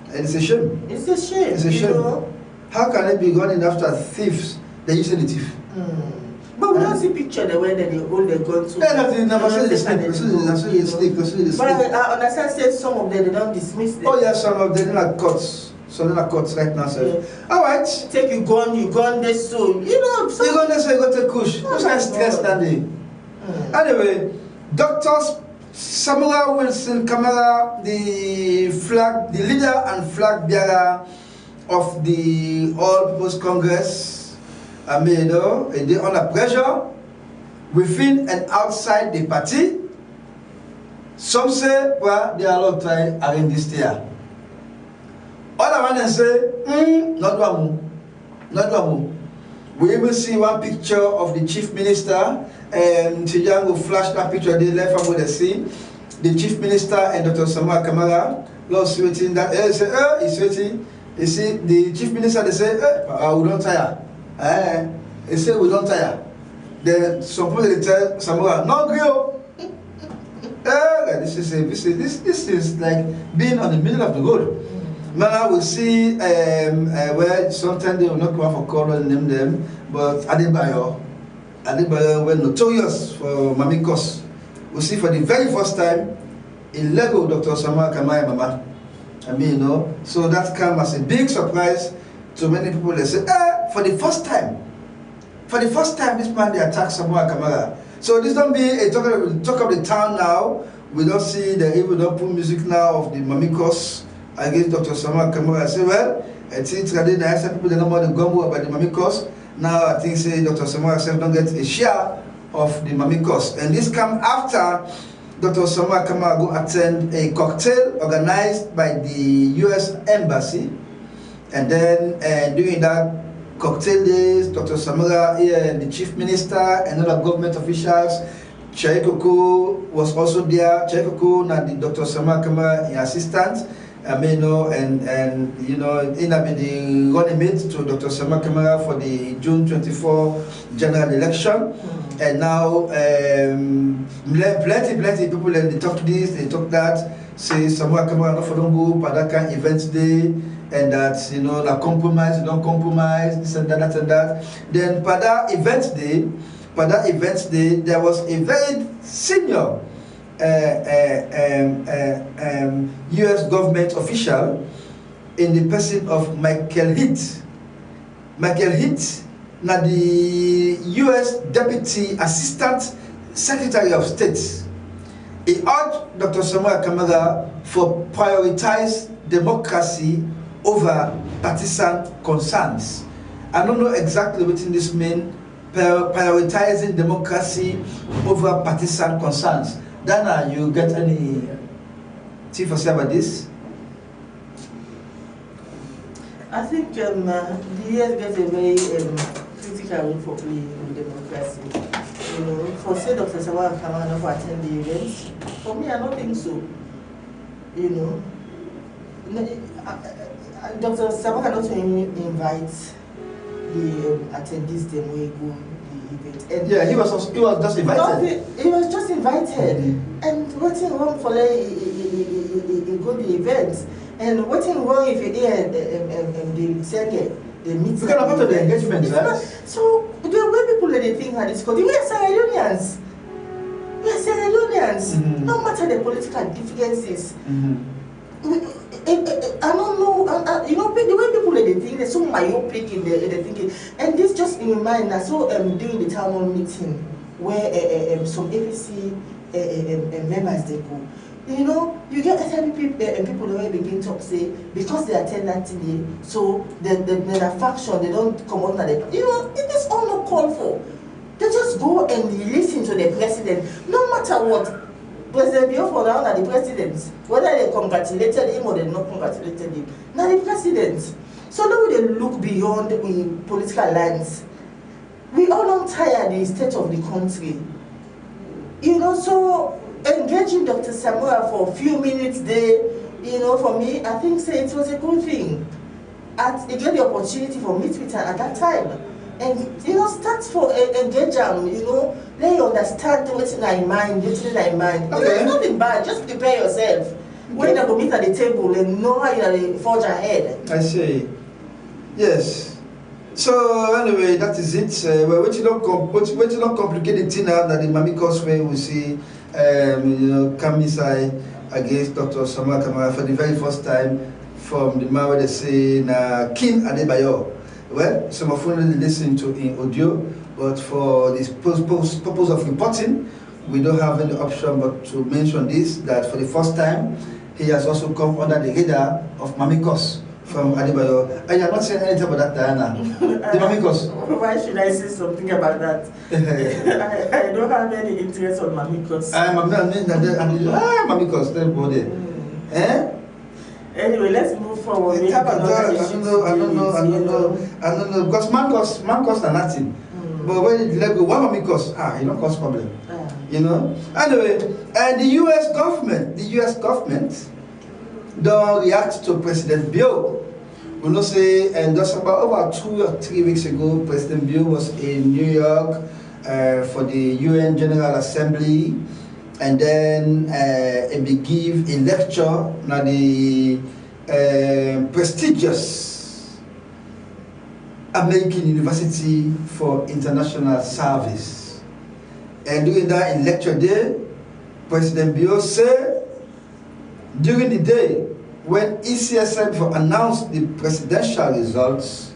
And it's a shame. It's a shame. It's a shame. Know? How can they be going after thieves? They use the thief. But we don't see picture the way that they hold the gun to. Yeah, never see the stick. But I understand say some of them they don't dismiss them. Oh yeah, some of them are cuts. Some of them are cuts right now. So. All right. Take you gun this so you know. You gun this so you go take kush. Who's that stress that day? Anyway, Dr. Samuel Wilson Kamara, the leader and flag bearer of the All People's Congress, they under pressure within and outside the party. Some say, well, they are not trying to arrange this year. Other one say, not one. We even see one picture of the chief minister, and Tijan will flash that picture. They left from what they see. The chief minister and Dr. Samuel Kamara, Lord waiting that he's waiting. You see, the chief minister, they say, we don't tire. They say we don't tire. Then some people they tell Samuel, no grill. This is like being on the middle of the road. Now we see where sometimes they will not come out for call and name them, but Adebayo were notorious for Mamikos. We see for the very first time in Lego Dr. Samuel Kamara Mama. So that came as a big surprise to many people. They say, for the first time, this man they attack Samuel Kamara. So this don't be a talk of the town now. We don't see the even don't put music now of the Mamikos against Dr. Samuel Kamara. I say, well, I think some people they know more the gumbo about the Mamikos. Now I think say Dr. Samuel don't get a share of the Mamikos. And this come after Dr. Samuel Kamara go attend a cocktail organized by the US Embassy. And then during that cocktail days, Dr. Samuel, the chief minister, and other government officials, Chaikoko was also there. Chaikoko, now the Dr. Samuel Kamara assistant, in the running mate to Dr. Samuel Kamara for the June 24 general election. And now plenty people they talk this, they talk that, say Samuel Kamara not for don't go Padaka event day, and that like compromise, you don't compromise, this and that and that. Then Pada event day, there was a very senior US government official in the person of Michael Heath. Michael Heath, now the US Deputy Assistant Secretary of State. He urged Dr. Samuel Kamara for prioritize democracy over partisan concerns. I don't know exactly what this means, prioritizing democracy over partisan concerns. Dana, you get any tip for say about this? I think the US gets a very critical role for playing in democracy. You know, for say Dr. Sahr Kamara for attend the events, for me, I don't think so. You know, Dr. Sahr cannot invite the attendees them where go the event. And yeah, he was just invited. He was just invited, and what's wrong for he go the events, and what's wrong if he did the second. We can have part of the engagement, right? So the way people they think are this, we are Sierra Leoneans. We are Sierra Leoneans. No matter the political differences. I don't know. You know, the way people they think, they're so myopic in their thinking. And this just in my mind. I saw during the town hall meeting where some APC members they go. You know, you get SLP people the way begin to say because they attend that today, so the faction they don't come out that you know it is all not called for. They just go and listen to the president, no matter what. President Biafra now are the presidents, whether they congratulated him or they not congratulated him. Now the presidents. So now they look beyond the political lines. We all don't tire the state of the country. You know, so engaging Dr. Sahr for a few minutes there, you know, for me, I think say it was a good thing. They get the opportunity for meet with her at that time. And, you know, start for engage them, you know, let you understand what's in our mind, what's in our mind. Okay. There's nothing bad, just prepare yourself. Okay. When you go meet at the table and know how you forge ahead. I see. Yes. So anyway, that is it. Well, what you don't complicate the thing now that the Mami Cosway will see, you know, come inside against Dr. Sahr Kamara for the very first time from the man where they say King Adebayo. Well, some of you listen to in audio, but for this purpose of reporting, we don't have any option but to mention this, that for the first time, he has also come under the radar of Mamikos from Adebayo. And you're not saying anything about that, Diana. The Mamikos. Why should I say something about that? I don't have any interest on Mamikos. Mamikos, don't go there. Eh? Anyway, let's move forward. I don't know. Because man costs nothing. But when you let go, one Mami costs, it don't cause problem. You know? Anyway, and the US government don't react to President Bio. We know say, and just about 2 or 3 weeks ago, President Bio was in New York for the UN General Assembly. And then he gave a lecture at the prestigious American University for International Service. And during that lecture day, President Bio said, during the day when ECSM announced the presidential results,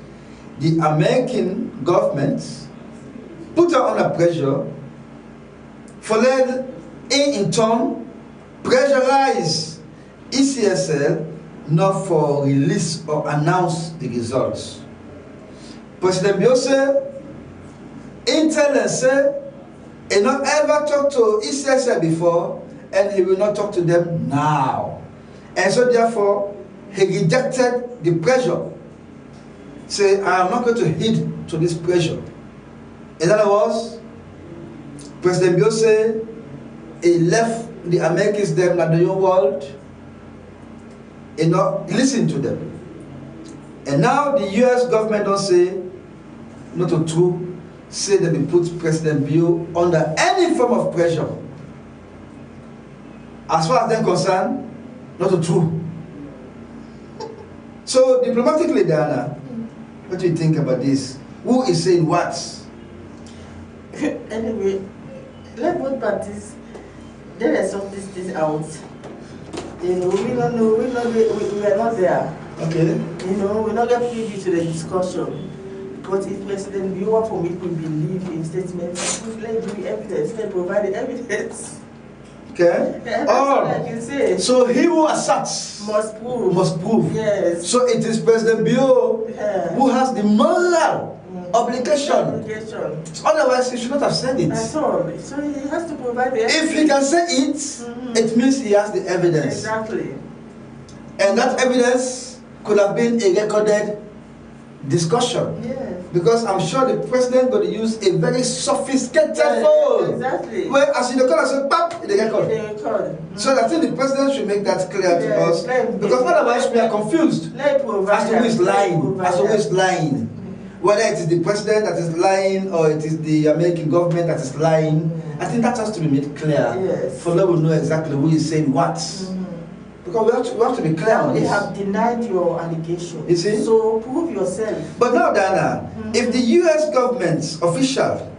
the American government put her under pressure for letting in turn pressurize ECSL not for release or announce the results. President Bio said, Intel and said, he not ever talked to ECSL before, and he will not talk to them now. And so therefore, he rejected the pressure. Say, I am not going to heed to this pressure. In other words, President Bio said, he left the Americans them at the whole world and not listen to them. And now the US government don't say, not to true, say that we put President Bio under any form of pressure. As far as they're concerned, not to true. So diplomatically, Diana, what do you think about this? Who is saying what? Anyway, let both parties let sort this out. You know, we don't know, we are not there. Okay. You know, we not get privy to the discussion. But if President Bio for me could believe in statements, let's give evidence, let's provide the evidence. Okay. That's all I can say. So he who asserts must prove. Must prove. Yes. So it is President Bio who has the moral obligation. Otherwise, he should not have said it. That's all. So he has to provide the evidence. If he can say it, it means he has the evidence. Exactly. And that evidence could have been a recorded discussion. Yes. Because I'm sure the president going to use a very sophisticated phone. Exactly. Where as you call and say, pap, they get called. So I think the president should make that clear to us. Because otherwise we are confused as to who is lying. As to who is lying. Whether it is the president that is lying or it is the American government that is lying. I think that has to be made clear. Yes. For them to know exactly who is saying what. Because we have to be clear on this. They have denied your allegation. You see? So prove yourself. But now, Diana, if the US government official,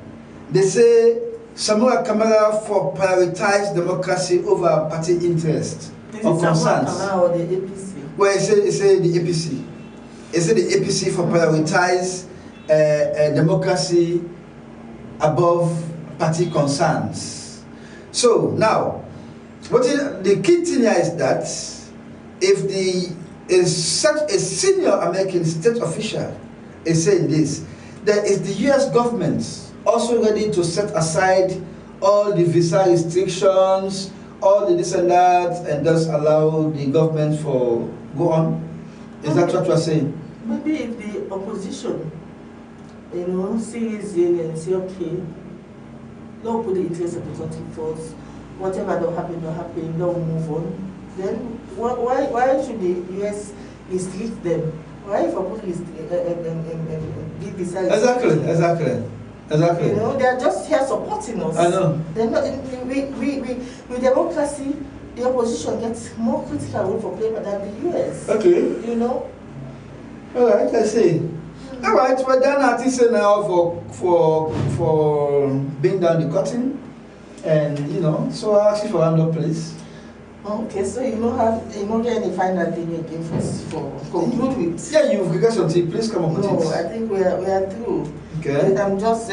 they say Samuel Kamara for prioritize democracy over party interest or concerns. Kamara or the APC? Well, it say the APC. It say the APC for prioritize democracy above party concerns. So now, the key thing here is that if such a senior American state official is saying this, then is the US government also ready to set aside all the visa restrictions, all the this and that, and just allow the government for go on? Is that what you are saying? Maybe if the opposition, sees it and say, okay, don't put the interest of the country first. Whatever don't happen, don't move on. Then why should the US restrict them? Why if I put give visa? Exactly. They are just here supporting us. I know. They're not. With democracy, the opposition gets more critical role for play than the US. Okay. All right, I see. All right, well done. I think so now for being down the curtain. And so I ask you for round up, please. Okay, so you don't get any final thing again for conclude with? Yeah, you've got something. Please come up with it. No, I think we are through. Okay. I'm just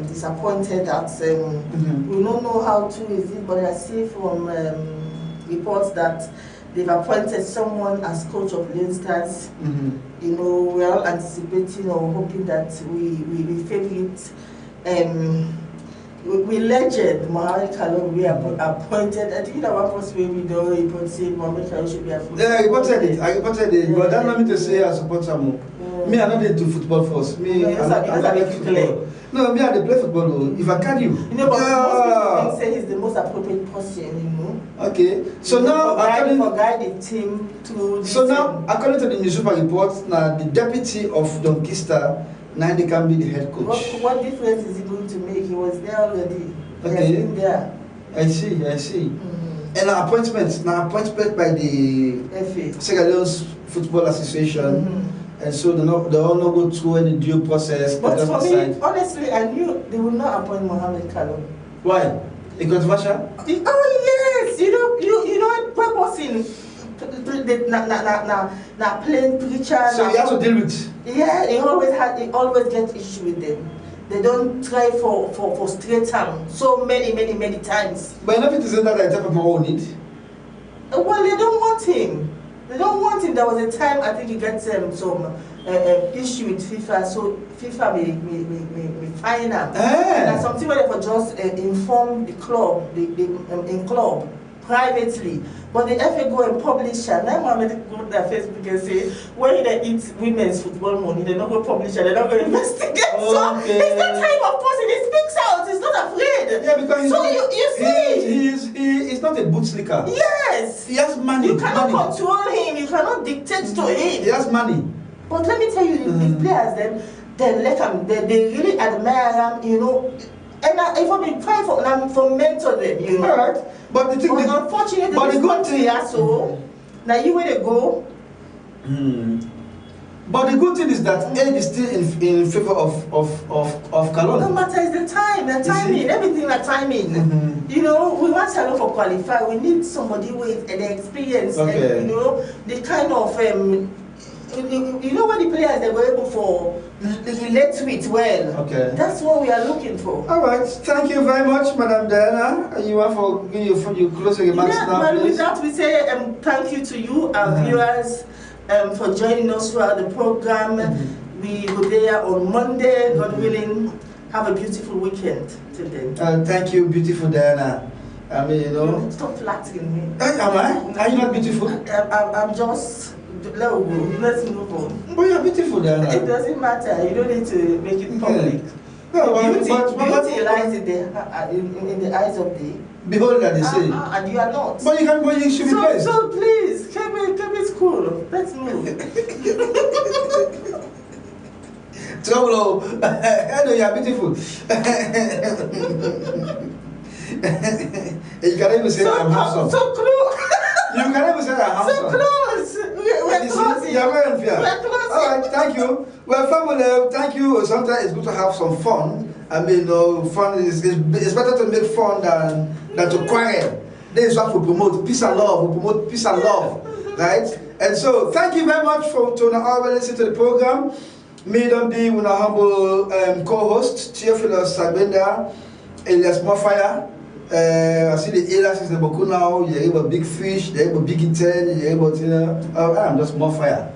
disappointed that we don't know how true is it, but I see from reports that they've appointed someone as coach of Lone Stars. We are all anticipating or hoping that we favorite. We legend Mohamed Kalou we appointed. I think that one person we don't report say Mohamed Kalou should be appointed. Yeah, I reported it, but that not mean to say I support Samu. Me, I not into football first. Me, I play football. No, me, I play football. If I can you. But most people say he's the most appropriate person. Okay, so now for guide the team to. So now, according to the newspaper report, now the deputy of Donkista. Now they can be the head coach. What difference is he going to make? He was there already. Okay. He has been there. I see. And an appointment by the Sierra Leone Football Association. And so they all not go through any due process. But for me, honestly, I knew they would not appoint Mohamed Kalou. Why? A controversial? Oh yes, you know purposing. Now plain preacher. So you have to deal with. Yeah, they always get issue with them. They don't try for straight time so many times. But enough it isn't that I type of my own need. Well, they don't want him. There was a time I think he gets some issue with FIFA, so FIFA may fine him. That's something where they for just inform the club, in club privately. But the FA go and publish and now Mohamed go on their Facebook and say when they eat women's football money, they're not going to publish and they're not going to investigate. So it's that type of person. He speaks out. He's not afraid. Yeah, because so you see, he's not a boot slicker. Yes, he has money. You cannot control him. You cannot dictate to him. He has money. But let me tell you, the players they let him. They really admire him. And if I've been trying for mentor them, All right. But the thing is, unfortunately, but the good thing, so now you where they go. But the good thing is that age is still in favor of Kalou. No matter is the timing, everything like timing. We want Salone for qualify. We need somebody with the experience and the kind of when the players they were able for relate to it well. Okay. That's what we are looking for. All right. Thank you very much, Madam Diana. You want for your closing remarks now, but please? with that we say thank you to you, our viewers, for joining us throughout the program. We will be there on Monday, God willing. Have a beautiful weekend till then. Thank you, beautiful Diana. I mean, Stop flattering me. Am I? Are you not beautiful? I'm just Let's move on. But you're beautiful, Diana. It doesn't matter. You don't need to make it public. No, beauty lies in the eyes of the behold, that they say. And you are not. But you should be blessed. So please, keep it cool. Let's move. Trouble. I know you are beautiful. You can even say I'm handsome. So close. You can even say I'm handsome. So close. We're closing. You're very unfair. We're closing. All right, thank you. Well, family, thank you. Sometimes it's good to have some fun. I mean, fun is better to make fun than to quarrel. This is what we promote, peace and love. We promote peace and love, right? And so, thank you very much for always listening to the program. Me don't be with a humble co-host, Theophilus Gbenda, alias Mofire. I see the alias is the Boku now. You're able big fish, you're able big ten, you're able I'm just Mofire.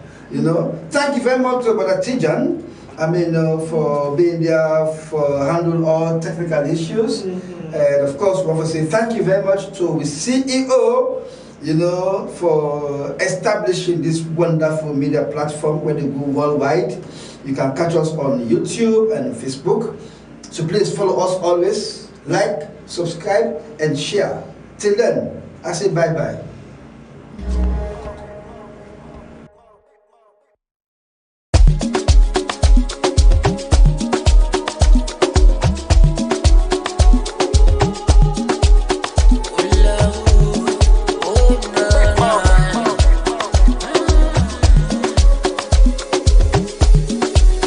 Thank you very much to Brother Tijan. I mean, for being there, for handling all technical issues. And of course, we want to say thank you very much to the CEO, for establishing this wonderful media platform where they go worldwide. You can catch us on YouTube and Facebook. So please follow us always, like, subscribe, and share. Till then, I say bye-bye.